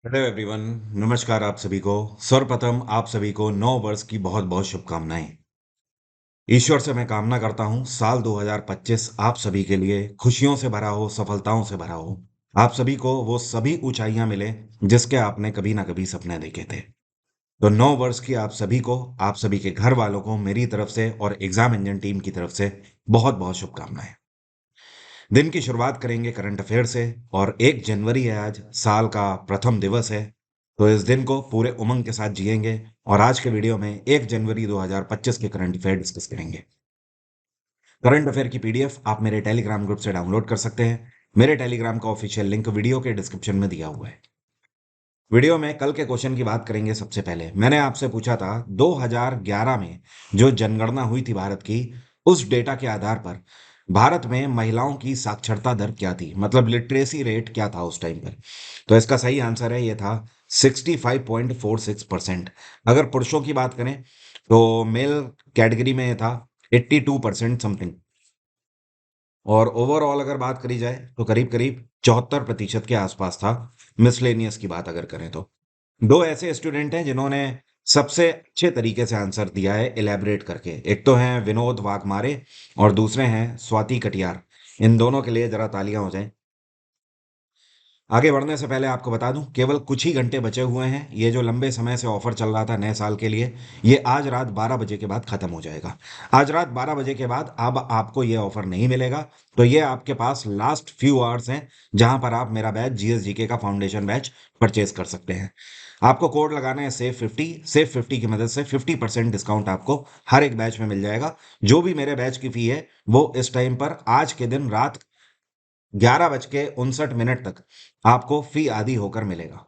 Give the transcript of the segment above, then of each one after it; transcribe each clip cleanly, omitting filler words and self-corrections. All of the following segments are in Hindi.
Hello everyone. नमस्कार आप सभी को। सर्वप्रथम आप सभी को नव वर्ष की बहुत बहुत शुभकामनाएं। ईश्वर से मैं कामना करता हूं साल 2025 आप सभी के लिए खुशियों से भरा हो, सफलताओं से भरा हो। आप सभी को वो सभी ऊंचाइयां मिले जिसके आपने कभी ना कभी सपने देखे थे। तो नव वर्ष की आप सभी को, आप सभी के घर वालों को मेरी तरफ से और एग्जाम इंजन टीम की तरफ से बहुत बहुत शुभकामनाएं। दिन की शुरुआत करेंगे करंट अफेयर से। और 1 जनवरी है, आज साल का प्रथम दिवस है। तो इस दिन को पूरे उमंग के साथ जिएंगे और आज के वीडियो में 1 जनवरी 2025 के करंट अफेयर डिस्कस करेंगे। करंट अफेयर की पीडीएफ आप मेरे टेलीग्राम ग्रुप से डाउनलोड कर सकते हैं। मेरे टेलीग्राम का ऑफिशियल लिंक वीडियो के डिस्क्रिप्शन में दिया हुआ है। वीडियो में कल के क्वेश्चन की बात करेंगे। सबसे पहले मैंने आपसे पूछा था 2011 में जो जनगणना हुई थी भारत की, उस डेटा के आधार पर भारत में महिलाओं की साक्षरता दर क्या थी, मतलब लिटरेसी रेट क्या था उस टाइम पर। तो इसका सही आंसर है, ये था 65.46%। अगर पुरुषों की बात करें तो मेल कैटेगरी में ये था 82% समथिंग। और ओवरऑल अगर बात करी जाए तो करीब करीब 74% के आसपास था। मिसलेनियस की बात अगर करें तो दो ऐसे स्टूडेंट हैं जिन्होंने सबसे अच्छे तरीके से आंसर दिया है इलेबरेट करके। एक तो हैं विनोद वाघमारे और दूसरे हैं स्वाति कटियार। इन दोनों के लिए जरा तालियां हो जाएं। आगे बढ़ने से पहले आपको बता दूं, केवल कुछ ही घंटे बचे हुए हैं। ये जो लंबे समय से ऑफर चल रहा था नए साल के लिए, ये आज रात 12 बजे के बाद खत्म हो जाएगा। आज रात 12 बजे के बाद अब आपको ये ऑफर नहीं मिलेगा। तो ये आपके पास लास्ट फ्यू आवर्स हैं जहां पर आप मेरा बैच जीएसजीके का फाउंडेशन बैच परचेज कर सकते हैं। आपको कोड लगाना है सेफ 50। सेफ 50 की मदद से 50% डिस्काउंट आपको हर एक बैच में मिल जाएगा। जो भी मेरे बैच की फी है वो इस टाइम पर आज के दिन रात 11:59 तक आपको फी आदि होकर मिलेगा।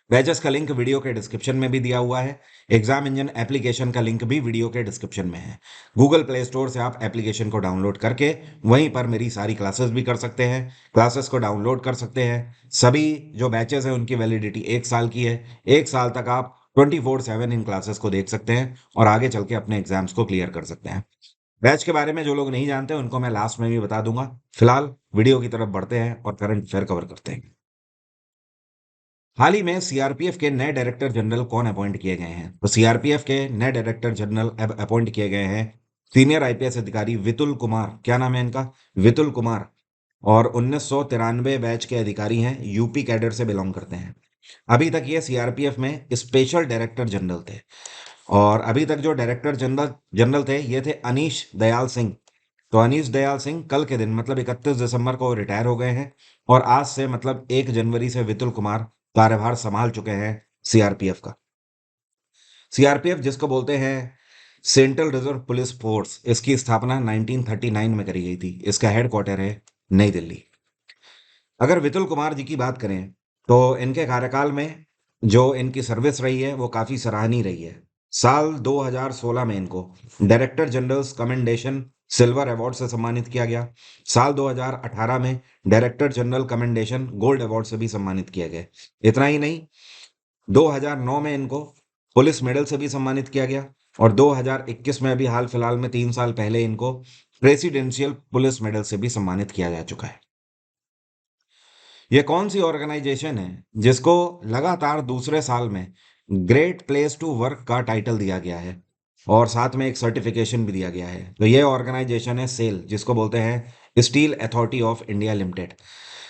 बैचेस का लिंक वीडियो के डिस्क्रिप्शन में भी दिया हुआ है। एग्जाम इंजन एप्लीकेशन का लिंक भी वीडियो के डिस्क्रिप्शन में है। गूगल प्ले स्टोर से आप एप्लीकेशन को डाउनलोड करके वहीं पर मेरी सारी क्लासेस भी कर सकते हैं। क्लासेस को डाउनलोड कर सकते हैं। सभी जो बैचेस हैं उनकी वैलिडिटी 1 साल की है। 1 साल तक आप 24/7 इन क्लासेस को देख सकते हैं और आगे चल के अपने एग्जाम्स को क्लियर कर सकते हैं। बैच के बारे में जो लोग नहीं जानते उनको मैं लास्ट में भी बता दूंगा। फिलहाल वीडियो की तरफ बढ़ते हैं और करंट अफेयर कवर करते हैं। हाल ही में सीआरपीएफ के नए डायरेक्टर जनरल कौन अपॉइंट किए गए हैं? तो सीआरपीएफ के नए डायरेक्टर जनरल अपॉइंट किए गए हैं सीनियर आईपीएस अधिकारी वितुल कुमार। क्या नाम है इनका? वितुल कुमार। और 1993 बैच के अधिकारी हैं, यूपी कैडर से बिलोंग करते हैं। अभी तक ये सीआरपीएफ में स्पेशल डायरेक्टर जनरल थे। और अभी तक जो डायरेक्टर जनरल जनरल थे ये थे अनीश दयाल सिंह। तो अनीश दयाल सिंह कल के दिन मतलब 31 दिसंबर को रिटायर हो गए हैं। और आज से मतलब 1 जनवरी से वितुल कुमार कार्यभार संभाल चुके हैं सीआरपीएफ का। सीआरपीएफ जिसको बोलते हैं सेंट्रल रिजर्व पुलिस फोर्स, इसकी स्थापना 1939 में करी गई थी। इसका हेडक्वार्टर है नई दिल्ली। अगर वितुल कुमार जी की बात करें तो इनके कार्यकाल में जो इनकी सर्विस रही है वो काफ़ी सराहनीय रही है। साल 2016 में इनको director generals commendation silver award से सम्मानित किया गया। साल 2018 में director general commendation gold award से भी सम्मानित किया गया। इतना ही नहीं, 2009 में इनको पुलिस मेडल से भी सम्मानित किया गया। और 2021 में अभी हाल फिलहाल में 3 साल पहले इनको प्रेसिडेंशियल पुलिस मेडल से भी सम्मानित किया जा चुका है। ये कौन सी ऑर्गेनाइजेशन है जिसको लगातार दूसरे साल में ग्रेट प्लेस टू वर्क का टाइटल दिया गया है और साथ में एक सर्टिफिकेशन भी दिया गया है? तो ये ऑर्गेनाइजेशन है सेल, जिसको बोलते हैं steel authority of India limited.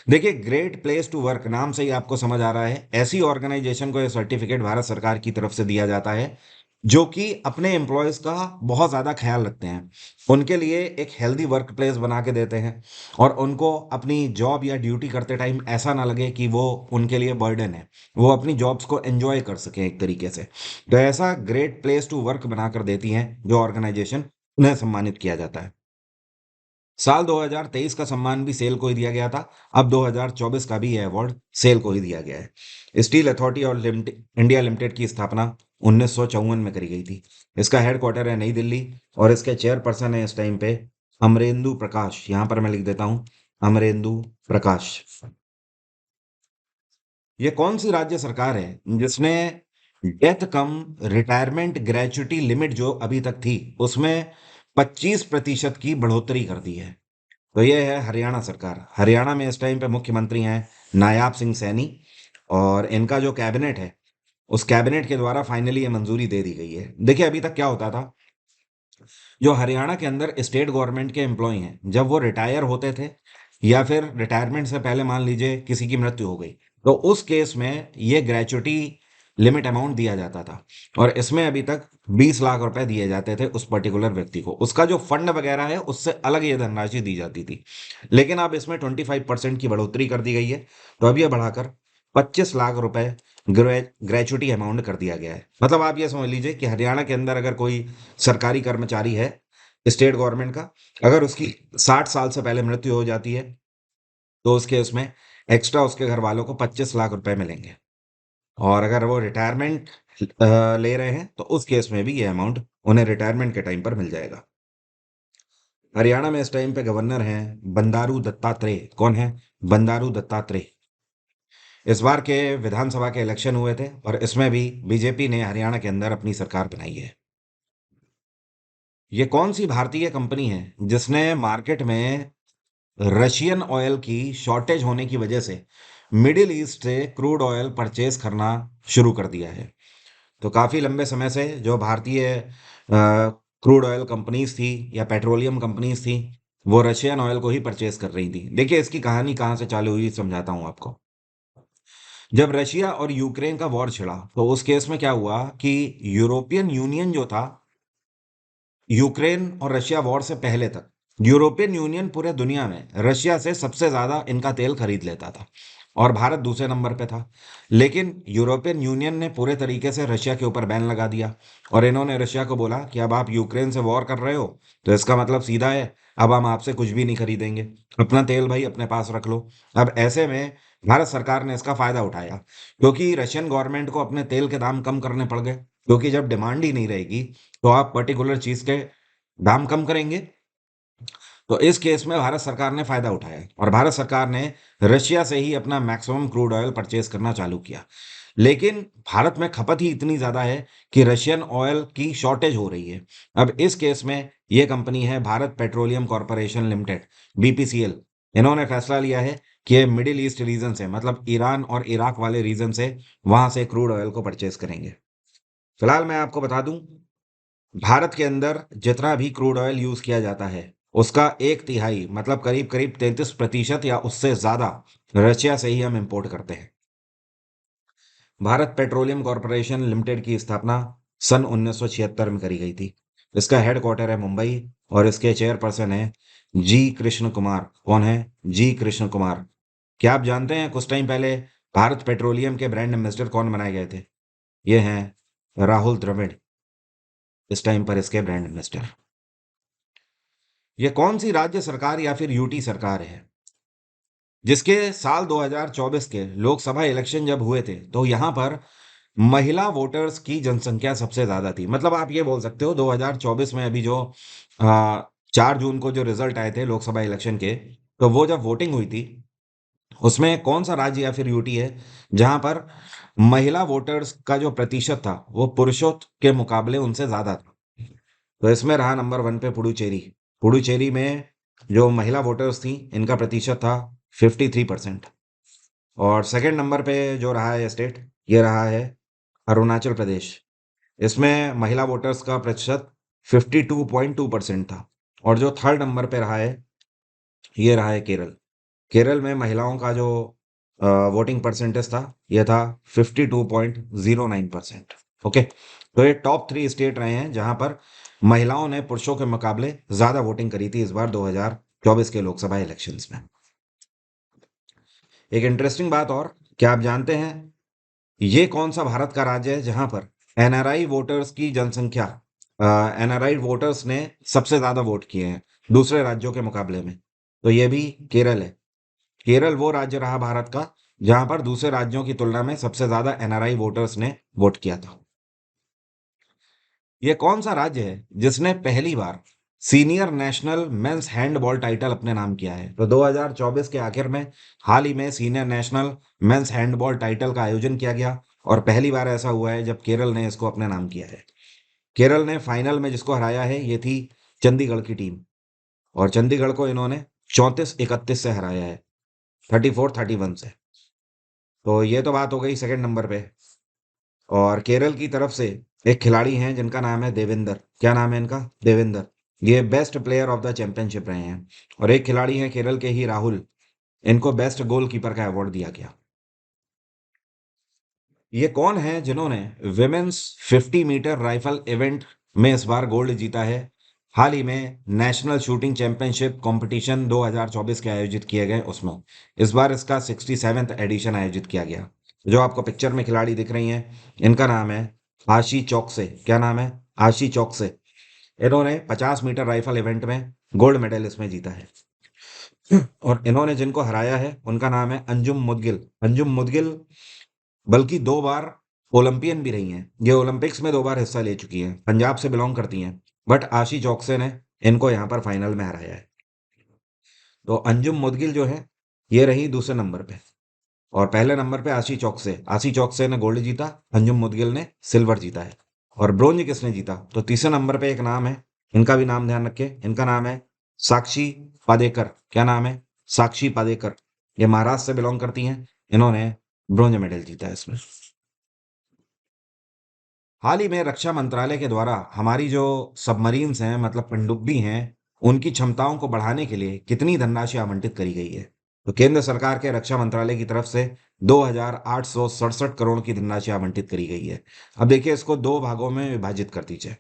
देखिए, ग्रेट प्लेस टू वर्क नाम से ही आपको समझ आ रहा है, ऐसी ऑर्गेनाइजेशन को यह सर्टिफिकेट भारत सरकार की तरफ से दिया जाता है जो कि अपने एम्प्लॉयज का बहुत ज़्यादा ख्याल रखते हैं। उनके लिए एक हेल्दी वर्क प्लेस बना के देते हैं और उनको अपनी जॉब या ड्यूटी करते टाइम ऐसा ना लगे कि वो उनके लिए बर्डन है। वो अपनी जॉब्स को एंजॉय कर सकें एक तरीके से। तो ऐसा ग्रेट प्लेस टू वर्क बनाकर देती हैं जो ऑर्गेनाइजेशन, उन्हें सम्मानित किया जाता है। साल 2023 का सम्मान भी सेल को ही दिया गया था। अब 2024 का भी यह अवार्ड सेल को ही दिया गया है। स्टील अथॉरिटी और इंडिया लिमिटेड की स्थापना 1954 में करी गई थी। इसका हेडक्वार्टर है नई दिल्ली और इसके चेयरपर्सन है इस टाइम पे अमरेंदु प्रकाश। यहां पर मैं लिख देता हूं, अमरेंदु प्रकाश। ये कौन सी राज्य सरकार है जिसने डेथ कम रिटायरमेंट ग्रेच्युटी लिमिट जो अभी तक थी उसमें 25% की बढ़ोतरी कर दी है? तो ये है हरियाणा सरकार। हरियाणा में इस टाइम पे मुख्यमंत्री हैं नायाब सिंह सैनी। और इनका जो कैबिनेट है, उस कैबिनेट के द्वारा फाइनली ये मंजूरी दे दी गई है। देखिए अभी तक क्या होता था, जो हरियाणा के अंदर स्टेट गवर्नमेंट के एम्प्लॉय हैं, जब वो रिटायर होते थे या फिर रिटायरमेंट से पहले मान लीजिए किसी की मृत्यु हो गई, तो उस केस में ये ग्रेचुटी लिमिट अमाउंट दिया जाता था। और इसमें अभी तक 20 लाख रुपए दिए जाते थे उस पर्टिकुलर व्यक्ति को। उसका जो फंड वगैरह है उससे अलग ये धनराशि दी जाती थी। लेकिन अब इसमें 25% की बढ़ोतरी कर दी गई है। तो अब ये बढ़ाकर 25 लाख रुपए ग्रेचुटी अमाउंट कर दिया गया है। मतलब आप ये समझ लीजिए कि हरियाणा के अंदर अगर कोई सरकारी कर्मचारी है स्टेट गवर्नमेंट का, अगर उसकी 60 साल से पहले मृत्यु हो जाती है, तो उसके उसमें एक्स्ट्रा उसके घर वालों को 25 लाख रुपए मिलेंगे। और अगर वो रिटायरमेंट ले रहे हैं तो उस केस में भी ये अमाउंट उन्हें रिटायरमेंट के टाइम पर मिल जाएगा। हरियाणा में इस टाइम पे गवर्नर हैं बंडारू दत्तात्रेय। कौन है? बंडारू दत्तात्रेय। इस बार के विधानसभा के इलेक्शन हुए थे और इसमें भी बीजेपी ने हरियाणा के अंदर अपनी सरकार बनाई है। ये कौन सी भारतीय कंपनी है जिसने मार्केट में रशियन ऑयल की शॉर्टेज होने की वजह से मिडिल ईस्ट से क्रूड ऑयल परचेज करना शुरू कर दिया है? तो काफ़ी लंबे समय से जो भारतीय क्रूड ऑयल कंपनीज थी या पेट्रोलियम कंपनीज थी, वो रशियन ऑयल को ही परचेज कर रही थी। देखिए इसकी कहानी कहाँ से चालू हुई समझाता हूँ आपको। जब रशिया और यूक्रेन का वॉर छिड़ा तो उस केस में क्या हुआ कि यूरोपियन यूनियन जो था, यूक्रेन और रशिया वॉर से पहले तक यूरोपियन यूनियन पूरे दुनिया में रशिया से सबसे ज्यादा इनका तेल खरीद लेता था और भारत दूसरे नंबर पे था। लेकिन यूरोपियन यूनियन ने पूरे तरीके से रशिया के ऊपर बैन लगा दिया और इन्होंने रशिया को बोला कि अब आप यूक्रेन से वॉर कर रहे हो तो इसका मतलब सीधा है, अब हम आपसे कुछ भी नहीं खरीदेंगे, अपना तेल भाई अपने पास रख लो। अब ऐसे में भारत सरकार ने इसका फायदा उठाया क्योंकि रशियन गवर्नमेंट को अपने तेल के दाम कम करने पड़ गए, क्योंकि जब डिमांड ही नहीं रहेगी तो आप पर्टिकुलर चीज के दाम कम करेंगे। तो इस केस में भारत सरकार ने फायदा उठाया और भारत सरकार ने रशिया से ही अपना मैक्सिमम क्रूड ऑयल परचेज करना चालू किया। लेकिन भारत में खपत ही इतनी ज्यादा है कि रशियन ऑयल की शॉर्टेज हो रही है। अब इस केस में ये कंपनी है Bharat petroleum corporation limited, BPCL. इन्होंने फैसला लिया है कि ये मिडिल ईस्ट रीजन से, मतलब ईरान और इराक वाले रीजन से, वहां से क्रूड ऑयल को परचेज करेंगे। फिलहाल मैं आपको बता दूं, भारत के अंदर जितना भी क्रूड ऑयल यूज किया जाता है उसका एक तिहाई, मतलब करीब करीब 33% या उससे ज्यादा रशिया से ही हम इंपोर्ट करते हैं। भारत पेट्रोलियम कॉरपोरेशन लिमिटेड की स्थापना सन 1976 में करी गई थी। इसका हेडक्वार्टर है मुंबई और इसके चेयरपर्सन है जी कृष्ण कुमार। कौन है? जी कृष्ण कुमार। क्या आप जानते हैं कुछ टाइम पहले भारत पेट्रोलियम के ब्रांड एम्बेसडर कौन बनाए गए थे? ये हैं राहुल द्रविड़, इस टाइम पर इसके ब्रांड एम्बेसडर। ये कौन सी राज्य सरकार या फिर यूटी सरकार है जिसके साल 2024 के लोकसभा इलेक्शन जब हुए थे तो यहां पर महिला वोटर्स की जनसंख्या सबसे ज्यादा थी? मतलब आप ये बोल सकते हो 2024 में अभी जो 4 जून को जो रिजल्ट आए थे लोकसभा इलेक्शन के, तो वो जब वोटिंग हुई थी उसमें कौन सा राज्य या फिर यूटी है जहां पर महिला वोटर्स का जो प्रतिशत था वो पुरुषों के मुकाबले उनसे ज्यादा था? तो इसमें रहा नंबर 1 पे पुडुचेरी। पुडुचेरी में जो महिला वोटर्स थी इनका प्रतिशत था 53%। और सेकंड नंबर पे जो रहा है स्टेट, ये रहा है अरुणाचल प्रदेश। इसमें महिला वोटर्स का प्रतिशत 52.2% था। और जो थर्ड नंबर पे रहा है ये रहा है केरल। केरल में महिलाओं का जो वोटिंग परसेंटेज था ये था 52.09%। ओके, तो ये टॉप 3 स्टेट रहे हैं जहां पर महिलाओं ने पुरुषों के मुकाबले ज्यादा वोटिंग करी थी इस बार 2024 के लोकसभा इलेक्शंस में। एक इंटरेस्टिंग बात और, क्या आप जानते हैं ये कौन सा भारत का राज्य है जहां पर एनआरआई वोटर्स की जनसंख्या, एनआरआई वोटर्स ने सबसे ज्यादा वोट किए हैं दूसरे राज्यों के मुकाबले में? तो ये भी केरल है। केरल वो राज्य रहा भारत का जहां पर दूसरे राज्यों की तुलना में सबसे ज्यादा एनआरआई वोटर्स ने वोट किया था। यह कौन सा राज्य है जिसने पहली बार senior national men's handball title अपने नाम किया है? तो 2024 के आखिर में हाल ही में senior national men's handball title का आयोजन किया गया और पहली बार ऐसा हुआ है जब केरल ने इसको अपने नाम किया है। केरल ने फाइनल में जिसको हराया है ये थी चंडीगढ़ की टीम। और चंडीगढ़ को इन्होंने 34-31 से हराया है, 34-31 से। तो ये तो बात हो गई सेकंड नंबर पे। और केरल की तरफ से एक खिलाड़ी हैं जिनका नाम है देवेंदर। क्या नाम है इनका? देवेंदर। ये best player of the championship रहे हैं। और एक खिलाड़ी हैं केरल के ही, राहुल। इनको बेस्ट गोलकीपर का अवार्ड दिया गया। ये कौन है जिन्होंने विमेन्स 50 मीटर राइफल इवेंट में इस बार गोल्ड जीता है? हाल ही में नेशनल शूटिंग चैंपियनशिप कंपटीशन 2024 के आयोजित किए गए उसमें इस बार इसका 67th एडिशन आयोजित किया गया। जो आपको पिक्चर में खिलाड़ी दिख रही हैं, इनका नाम है आशी चौकसे। क्या नाम है? आशी चौकसे। इन्होंने 50 मीटर राइफल इवेंट में गोल्ड मेडल इसमें जीता है। और इन्होंने जिनको हराया है उनका नाम है अंजुम मुदगिल। अंजुम मुदगिल बल्कि 2 बार ओलंपियन भी रही हैं। ये ओलंपिक्स में 2 बार हिस्सा ले चुकी हैं, पंजाब से बिलोंग करती हैं। बट आशी चौकसे ने इनको यहाँ पर फाइनल में हराया है। तो अंजुम मुदगिल जो है, ये रही दूसरे नंबर पे। और पहले नंबर पे आशी चौकसे ने गोल्ड जीता, अंजुम मुदगिल ने सिल्वर जीता है। और ब्रोंज किसने जीता? तो तीसरे नंबर पे एक नाम है, इनका भी नाम ध्यान रखें। इनका नाम है साक्षी पादेकर। क्या नाम है? साक्षी पादेकर। ये महाराष्ट्र से बिलोंग करती हैं। इन्होंने ब्रोंज मेडल जीता है इसमें। हाल ही में रक्षा मंत्रालय के द्वारा हमारी जो सबमरीन्स हैं, मतलब पनडुब्बी हैं, उनकी क्षमताओं को बढ़ाने के लिए कितनी धनराशि आवंटित करी गई है? तो केंद्र सरकार के रक्षा मंत्रालय की तरफ से 2,867 करोड़ की धनराशि आवंटित करी गई है। अब देखिए, इसको दो भागों में विभाजित कर दीजिए।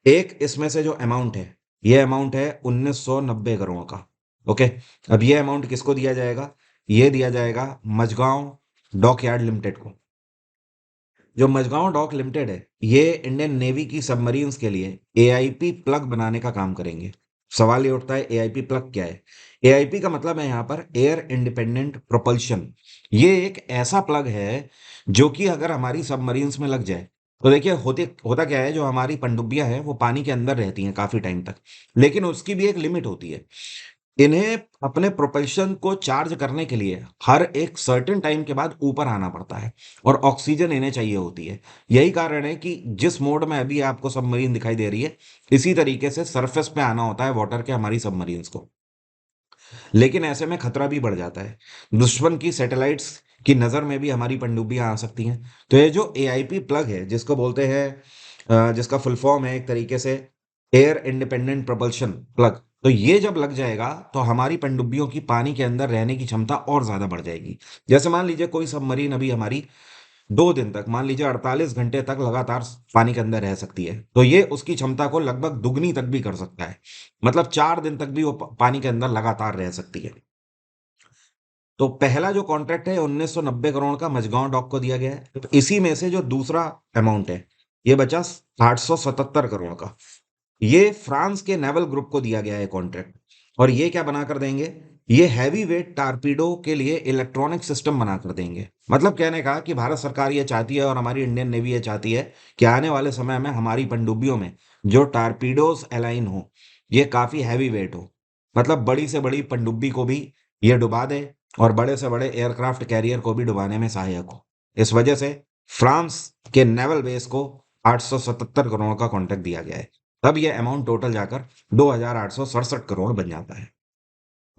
एक इसमें से जो अमाउंट है, ये अमाउंट है 1990 करोड़ का। ओके। अब ये अमाउंट किसको दिया जाएगा? ये दिया जाएगा मझगांव डॉकयार्ड लिमिटेड को। जो मझगांव डॉक लिमिटेड है, ये इंडियन नेवी की सबमरीन्स के लिए एआईपी प्लग बनाने का काम करेंगे। सवाल ये उठता है, एआईपी प्लग क्या है? एआईपी का मतलब है यहाँ पर एयर इंडिपेंडेंट प्रोपल्शन। ये एक ऐसा प्लग है जो कि अगर हमारी सबमरीन्स में लग जाए, तो देखिए होते होता क्या है, जो हमारी पनडुब्बियां हैं वो पानी के अंदर रहती हैं काफी टाइम तक, लेकिन उसकी भी एक लिमिट होती है। इन्हें अपने प्रोपल्शन को चार्ज करने के लिए हर एक सर्टेन टाइम के बाद ऊपर आना पड़ता है, और ऑक्सीजन इन्हें चाहिए होती है। यही कारण है कि जिस मोड में अभी आपको सबमरीन दिखाई दे रही है, इसी तरीके से सरफेस पे आना होता है वाटर के हमारी सबमरीन्स को। लेकिन ऐसे में खतरा भी बढ़ जाता है। दुश्मन की सैटेलाइट्स की नज़र में भी हमारी पनडुब्बियां आ सकती हैं। तो ये जो एआईपी प्लग है, जिसको बोलते हैं, जिसका फुल फॉर्म है एक तरीके से एयर इंडिपेंडेंट प्रोपल्शन प्लग, तो ये जब लग जाएगा तो हमारी पनडुब्बियों की पानी के अंदर रहने की क्षमता और ज्यादा बढ़ जाएगी। जैसे मान लीजिए कोई सबमरीन अभी हमारी 2 दिन तक, मान लीजिए 48 घंटे तक लगातार पानी के अंदर रह सकती है, तो ये उसकी क्षमता को लगभग दुगनी तक भी कर सकता है। मतलब 4 दिन तक भी वो पानी के अंदर लगातार रह सकती है। तो पहला जो कॉन्ट्रैक्ट है 1990 करोड़ का मझगांव डॉक को दिया गया है। तो इसी में से जो दूसरा अमाउंट है, ये बचा 877 करोड़ का। ये फ्रांस के नेवल ग्रुप को दिया गया है कॉन्ट्रैक्ट। और ये क्या बना कर देंगे? ये हैवी वेट टारपीडो के लिए इलेक्ट्रॉनिक सिस्टम बना कर देंगे। मतलब कहने का कि भारत सरकार ये चाहती है और हमारी इंडियन नेवी ये चाहती है कि आने वाले समय में हमारी पनडुब्बियों में जो टारपीडोज अलाइन हो, ये काफी हैवी वेट हो। मतलब बड़ी से बड़ी पनडुब्बी को भी ये डुबा दे, और बड़े से बड़े एयरक्राफ्ट कैरियर को भी डुबाने में सहायक हो। इस वजह से फ्रांस के नेवल बेस को 877 करोड़ का कॉन्ट्रैक्ट दिया गया है। तब यह अमाउंट टोटल जाकर 2,867 करोड़ बन जाता है।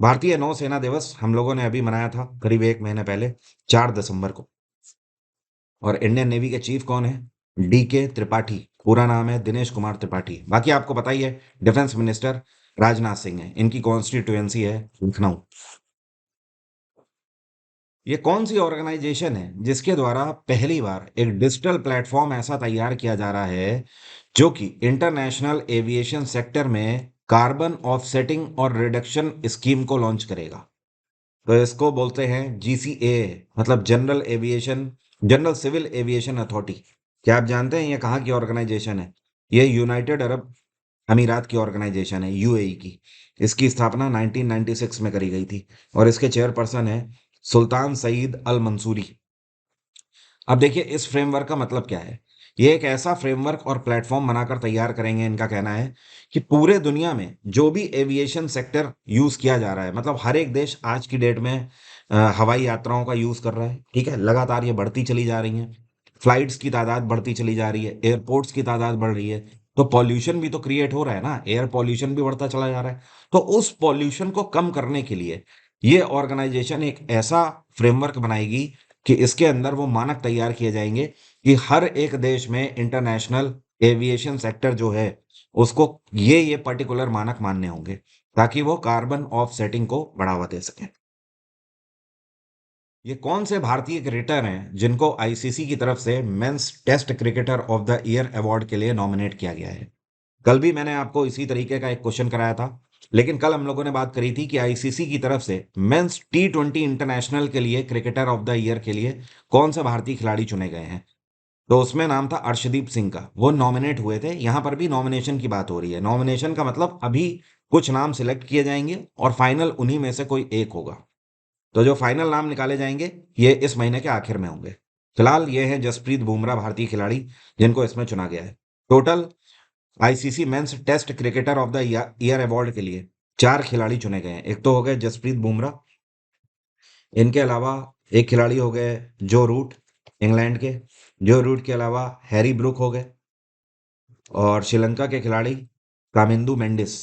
भारतीय नौसेना दिवस हम लोगों ने अभी मनाया था करीब 1 महीने पहले, 4 दिसंबर को। और इंडियन नेवी के चीफ कौन है? डीके त्रिपाठी। पूरा नाम है दिनेश कुमार त्रिपाठी। बाकी आपको पता ही है, डिफेंस मिनिस्टर राजनाथ सिंह है, इनकी कॉन्स्टिट्यूएंसी है लखनऊ। ये कौन सी ऑर्गेनाइजेशन है जिसके द्वारा पहली बार एक डिजिटल प्लेटफॉर्म ऐसा तैयार किया जा रहा है जो कि इंटरनेशनल एविएशन सेक्टर में कार्बन ऑफसेटिंग और रिडक्शन स्कीम को लॉन्च करेगा? तो इसको बोलते हैं जीसीए, मतलब जनरल सिविल एविएशन अथॉरिटी। क्या आप जानते हैं ये कहाँ की ऑर्गेनाइजेशन है? ये यूनाइटेड अरब अमीरात की ऑर्गेनाइजेशन है, यूएई की। इसकी स्थापना 1996 में करी गई थी, और इसके चेयरपर्सन है सुल्तान सईद अल मंसूरी। अब देखिए, इस फ्रेमवर्क का मतलब क्या है? ये एक ऐसा फ्रेमवर्क और प्लेटफॉर्म बनाकर तैयार करेंगे, इनका कहना है कि पूरे दुनिया में जो भी एविएशन सेक्टर यूज किया जा रहा है, मतलब हर एक देश आज की डेट में हवाई यात्राओं का यूज कर रहा है। ठीक है, लगातार ये बढ़ती चली जा रही है। फ्लाइट्स की तादाद बढ़ती चली जा रही है, एयरपोर्ट्स की तादाद बढ़ रही है। तो पॉल्यूशन भी तो क्रिएट हो रहा है ना, एयर पॉल्यूशन भी बढ़ता चला जा रहा है। तो उस पॉल्यूशन को कम करने के लिए ये ऑर्गेनाइजेशन एक ऐसा फ्रेमवर्क बनाएगी कि इसके अंदर वो मानक तैयार किए जाएंगे कि हर एक देश में इंटरनेशनल एविएशन सेक्टर जो है उसको ये पर्टिकुलर मानक मानने होंगे ताकि वो कार्बन ऑफसेटिंग को बढ़ावा दे सके। ये कौन से भारतीय क्रिकेटर हैं जिनको आईसीसी की तरफ से men's test cricketer of the year award के लिए नॉमिनेट किया गया है? कल भी मैंने आपको इसी तरीके का एक क्वेश्चन कराया था, लेकिन कल हम लोगों ने बात करी थी कि आईसीसी की तरफ से मेंस टी20 इंटरनेशनल के लिए क्रिकेटर ऑफ द ईयर के लिए कौन से भारतीय खिलाड़ी चुने गए हैं। तो उसमें नाम था अर्शदीप सिंह का, वो नॉमिनेट हुए थे। यहां पर भी नॉमिनेशन की बात हो रही है। नॉमिनेशन का मतलब अभी कुछ नाम सिलेक्ट किए जाएंगे और फाइनल उन्हीं में से कोई एक होगा। तो जो फाइनल नाम निकाले जाएंगे ये इस महीने के आखिर में होंगे। फिलहाल ये हैं जसप्रीत बुमराह भारतीय खिलाड़ी जिनको इसमें चुना गया है। Total ICC men's test cricketer of the year award के लिए 4 खिलाड़ी चुने गए हैं। एक तो हो गए जसप्रीत बुमराह, इनके अलावा एक खिलाड़ी हो गए जो रूट, इंग्लैंड के। जो रूट के अलावा हैरी ब्रूक हो गए और श्रीलंका के खिलाड़ी कामिंदु मेंडिस।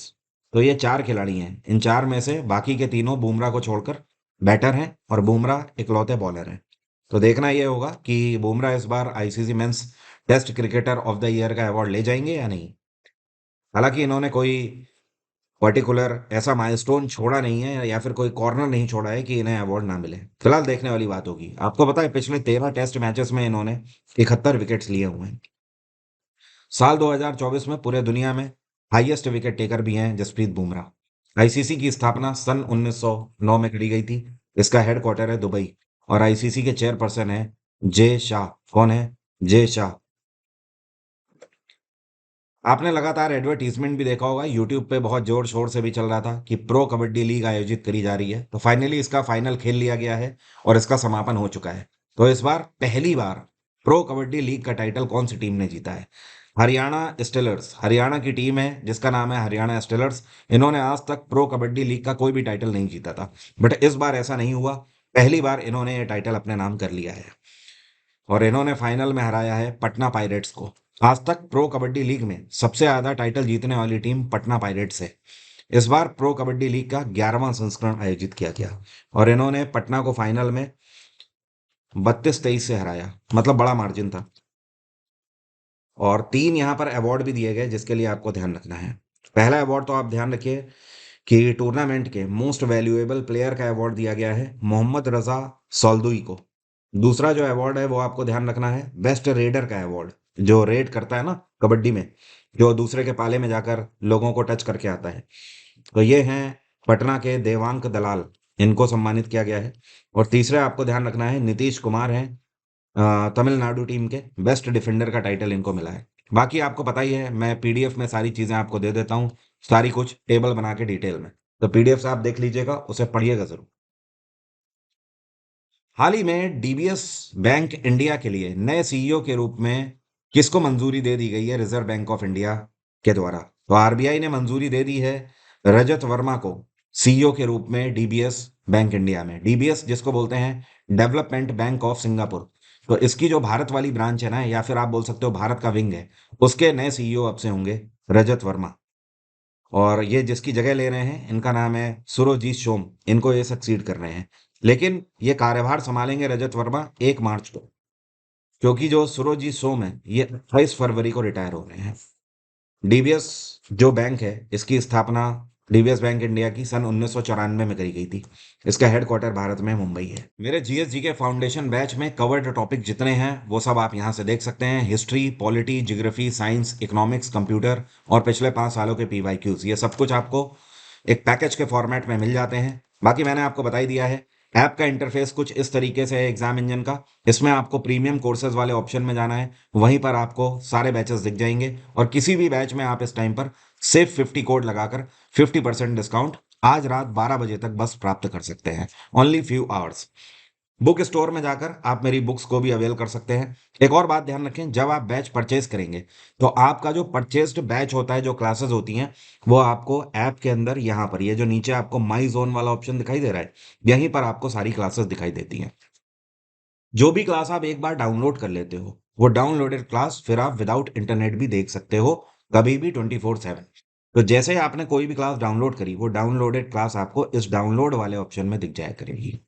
तो ये 4 खिलाड़ी हैं। इन 4 में से बाकी के तीनों बुमराह को छोड़कर बैटर हैं और बुमराह इकलौते बॉलर हैं। तो देखना ये होगा कि बुमराह इस बार ICC men's test cricketer of the year का अवार्ड ले जाएंगे या नहीं। हालांकि इन्होंने कोई पर्टिकुलर ऐसा माइलस्टोन छोड़ा नहीं है या फिर कोई कॉर्नर नहीं छोड़ा है कि इन्हें अवार्ड ना मिले। फिलहाल देखने वाली बात होगी। आपको पता है पिछले 13 टेस्ट मैचेस में इन्होंने 71 विकेट्स लिए हुए हैं। साल 2024 में पूरे दुनिया में हाईएस्ट विकेट टेकर भी हैं जसप्रीत बुमराह। आईसीसी की स्थापना सन 1909 में करी गई थी। इसका हेडक्वार्टर है दुबई और आईसीसी के चेयरपर्सन है जे शाह। कौन है? जे शाह। आपने लगातार एडवर्टीजमेंट भी देखा होगा, यूट्यूब पे बहुत जोर शोर से भी चल रहा था कि प्रो कबड्डी लीग आयोजित करी जा रही है। तो फाइनली इसका फाइनल खेल लिया गया है और इसका समापन हो चुका है। तो इस बार पहली बार प्रो कबड्डी लीग का टाइटल कौन सी टीम ने जीता है? हरियाणा स्टिलर्स, हरियाणा की टीम है जिसका नाम है हरियाणा स्टिलर्स। इन्होंने आज तक प्रो कबड्डी लीग का कोई भी टाइटल नहीं जीता था, बट इस बार ऐसा नहीं हुआ। पहली बार इन्होंने ये टाइटल अपने नाम कर लिया है और इन्होंने फाइनल में हराया है पटना पायरेट्स को। आज तक प्रो कबड्डी लीग में सबसे ज्यादा टाइटल जीतने वाली टीम पटना पायरेट्स है। इस बार प्रो कबड्डी लीग का 11वां संस्करण आयोजित किया गया और इन्होंने पटना को फाइनल में 32-23 से हराया, मतलब बड़ा मार्जिन था। और 3 यहाँ पर अवार्ड भी दिए गए जिसके लिए आपको ध्यान रखना है। पहला अवार्ड तो आप ध्यान रखिए कि टूर्नामेंट के मोस्ट वैल्यूएबल प्लेयर का अवार्ड दिया गया है मोहम्मद रजा सौलदुई को। दूसरा जो अवार्ड है वो आपको ध्यान रखना है बेस्ट रेडर का अवार्ड, जो रेड करता है ना कबड्डी में, जो दूसरे के पाले में जाकर लोगों को टच करके आता है। तो ये हैं पटना के देवांक दलाल, इनको सम्मानित किया गया है। और तीसरा आपको ध्यान रखना है नीतीश कुमार हैं, तमिलनाडु टीम के बेस्ट डिफेंडर का टाइटल इनको मिला है। बाकी आपको पता ही है, मैं पीडीएफ में सारी चीजें आपको दे देता हूँ, सारी कुछ टेबल बना के डिटेल में। तो पीडीएफ से आप देख लीजिएगा, उसे पढ़िएगा जरूर। हाल ही में डीबीएस बैंक इंडिया के लिए नए सीईओ के रूप में किसको मंजूरी दे दी गई है रिजर्व बैंक ऑफ इंडिया के द्वारा? तो आरबीआई ने मंजूरी दे दी है रजत वर्मा को सीईओ के रूप में डीबीएस बैंक इंडिया में। डीबीएस जिसको बोलते हैं डेवलपमेंट बैंक ऑफ सिंगापुर। तो इसकी जो भारत वाली ब्रांच है ना, या फिर आप बोल सकते हो भारत का विंग है, उसके नए सीईओ अब से होंगे रजत वर्मा। और ये जिसकी जगह ले रहे हैं इनका नाम है सुरोजीत सोम। इनको ये सक्सीड कर रहे हैं, लेकिन ये कार्यभार संभालेंगे रजत वर्मा 1 मार्च को, क्योंकि जो सुरोजीत सोम है ये 28 फरवरी को रिटायर हो रहे हैं। डीबीएस जो बैंक है इसकी स्थापना डीबीएस बैंक इंडिया की सन 1994 में करी गई थी। इसका हेडक्वार्टर भारत में मुंबई है। मेरे जीएसजी के फाउंडेशन बैच में कवर्ड टॉपिक जितने हैं वो सब आप यहाँ से देख सकते हैं। History, polity, geography, science, economics, computer और पिछले 5 सालों के पीवाईक्यूज, ये सब कुछ आपको एक पैकेज के फॉर्मेट में मिल जाते हैं। बाकी मैंने आपको बता ही दिया है। ऐप का इंटरफेस कुछ इस तरीके से है एग्जाम इंजन का। इसमें आपको प्रीमियम कोर्सेज वाले ऑप्शन में जाना है, वहीं पर आपको सारे बैचेस दिख जाएंगे और किसी भी बैच में आप इस टाइम पर सिर्फ 50 कोड लगाकर 50% डिस्काउंट आज रात 12 बजे तक बस प्राप्त कर सकते हैं। Only few hours. Book store में जाकर आप मेरी बुक्स को भी अवेल कर सकते हैं। एक और बात ध्यान रखें, जब आप बैच परचेज करेंगे तो आपका जो परचेस्ड बैच होता है, जो क्लासेस होती हैं, वो आपको ऐप के अंदर यहाँ पर ये जो नीचे आपको माई जोन वाला ऑप्शन दिखाई दे रहा है, यहीं पर आपको सारी क्लासेस दिखाई देती हैं। जो भी क्लास आप एक बार डाउनलोड कर लेते हो वो डाउनलोडेड क्लास फिर आप विदाउट इंटरनेट भी देख सकते हो, कभी भी 24/7। तो जैसे ही आपने कोई भी क्लास डाउनलोड करी, वो डाउनलोडेड क्लास आपको इस डाउनलोड वाले ऑप्शन में दिख जाया करेगी।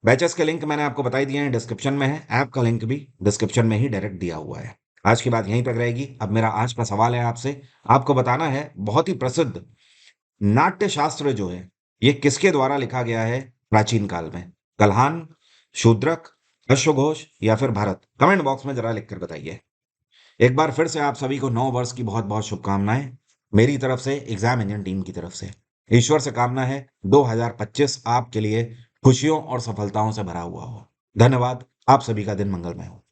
बैचेस के लिंक मैंने आपको बता ही दिए हैं, डिस्क्रिप्शन में है। ऐप का लिंक भी डिस्क्रिप्शन में ही डायरेक्ट दिया हुआ है। आज की बात यहीं तक रहेगी। अब मेरा आज का सवाल है आपसे, आपको बताना है बहुत ही प्रसिद्ध नाट्य शास्त्र जो है ये किसके द्वारा लिखा गया है प्राचीन काल में? कल्हान, शूद्रक, अश्वघोष या फिर भरत? कमेंट बॉक्स में जरा लिखकर बताइए। एक बार फिर से आप सभी को नव वर्ष की बहुत बहुत शुभकामनाएं मेरी तरफ से, एग्जाम इंजन टीम की तरफ से। ईश्वर से कामना है 2025 आपके लिए खुशियों और सफलताओं से भरा हुआ हो। धन्यवाद। आप सभी का दिन मंगलमय हो।